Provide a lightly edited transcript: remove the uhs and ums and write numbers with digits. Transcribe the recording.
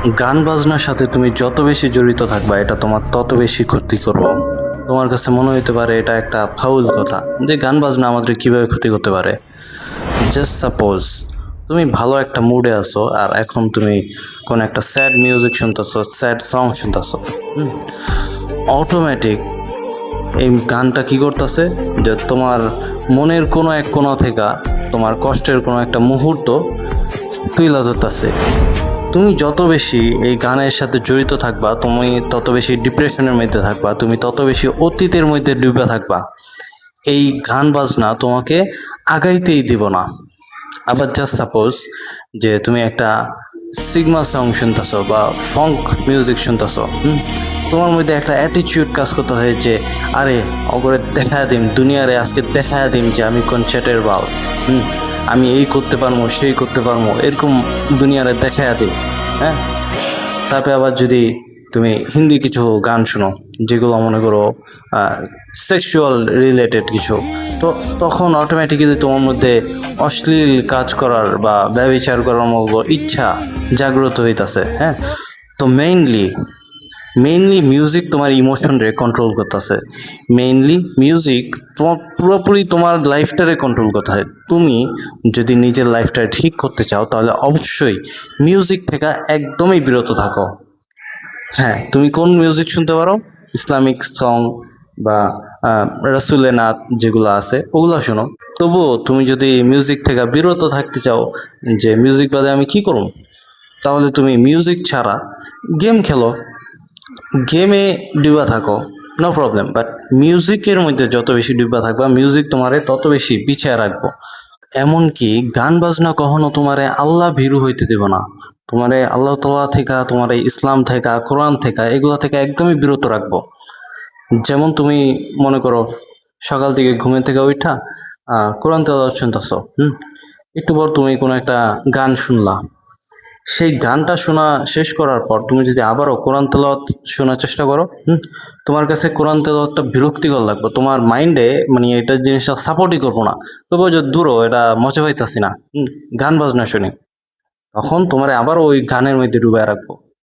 গান বাজনার সাথে তুমি যত বেশি জড়িত থাকবা এটা তোমার তত বেশি ক্ষতি করবো। তোমার কাছে মনে হইতে পারে এটা একটা ফাউল কথা যে গান বাজনা আমাদের কিভাবে ক্ষতি করতে পারে। জাস্ট সাপোজ তুমি ভালো একটা মুডে আছো আর এখন তুমি কোন একটা স্যাড মিউজিক শুনতেছো, স্যাড সং শুনতেছো, অটোমেটিক এই গানটা কি করতেছে যে তোমার মনের কোনো এক কোণা থেকে তোমার কষ্টের কোনো একটা মুহূর্ত তুইলা ধরতেছে। তুমি যত বেশি এই গানের সাথে জড়িত থাকবা তুমি তত বেশি ডিপ্রেশনের মধ্যে থাকবা, তুমি তত বেশি অতীতের মধ্যে ডুবে থাকবা। এই গান বাজনা তোমাকে আগাইতেই দিব না। আবার জাস্ট সাপোজ যে তুমি একটা সিগমা সং শুনতেছো বা ফঙ্ক মিউজিক শুনতেছো, তোমার মধ্যে একটা অ্যাটিটিউড কাজ করতেছে যে আরে অগরে দেখা দিম দুনিয়ারে, আজকে দেখা দিম যে আমি কোন চ্যাটের বাল, আমি এই করতে পারবো সেই করতে পারবো, এরকম দুনিয়ারে দেখা দিম। হ্যাঁ, তারপরে আবার যদি তুমি হিন্দি কিছু গান শুনো যেগুলো মনে করো সেক্সুয়াল রিলেটেড কিছু, তো তখন অটোমেটিক্যালি তোমার মধ্যে অশ্লীল কাজ করার বা ব্যভিচার করার মতো ইচ্ছা জাগ্রত হইতাছে। হ্যাঁ, তো মেইনলি মিউজিক তোমার ইমোশনরে কন্ট্রোল করতেছে। মেইনলি মিউজিক তোমার পুরোপুরি তোমার লাইফটারে কন্ট্রোল করতে হয়। তুমি যদি নিজের লাইফটা ঠিক করতে চাও তাহলে অবশ্যই মিউজিক থেকে একদমই বিরত থাকো। হ্যাঁ, তুমি কোন মিউজিক শুনতে পারো? ইসলামিক সং বা রাসুলের নাথ যেগুলো আছে ওগুলো শোনো। তবুও তুমি যদি মিউজিক থেকে বিরত থাকতে চাও যে মিউজিক বাদে আমি কি করব, তাহলে তুমি মিউজিক ছাড়া গেম খেলো, গেমে ডুবা থাকো, নো প্রবলেম। বাট মিউজিকের মধ্যে যত বেশি ডুবা থাকবা মিউজিক তোমারে তত বেশি পিছিয়ে রাখবো। এমনকি গান বাজনা কখনো তোমারে আল্লাহ ভীরু হইতে দেব না, তোমারে আল্লাহ তাআলা থেকে, তোমার ইসলাম থেকে, কোরআন থেকে, এগুলো থেকে একদমই বিরত রাখবো। যেমন তুমি মনে করো সকাল থেকে ঘুমের থেকে উঠা কোরআন তেলাওয়াত শুনতেছো, একটু পর তুমি কোনো একটা গান শুনলা, সেই গানটা শোনা শেষ করার পর তুমি যদি আবারও কোরআন তেলাওয়াত শোনার চেষ্টা করো, তোমার কাছে কোরআন তেলাওয়াতটা বিরক্তিকর লাগবে, তোমার মাইন্ডে মানে এটা জিনিসটা সাপোর্টই করবো না, তবে যে দূরও এটা মজা পাইতাছি না, গান বাজনা শুনি, তখন তোমার আবার ওই গানের মধ্যে ডুবে রাখবো।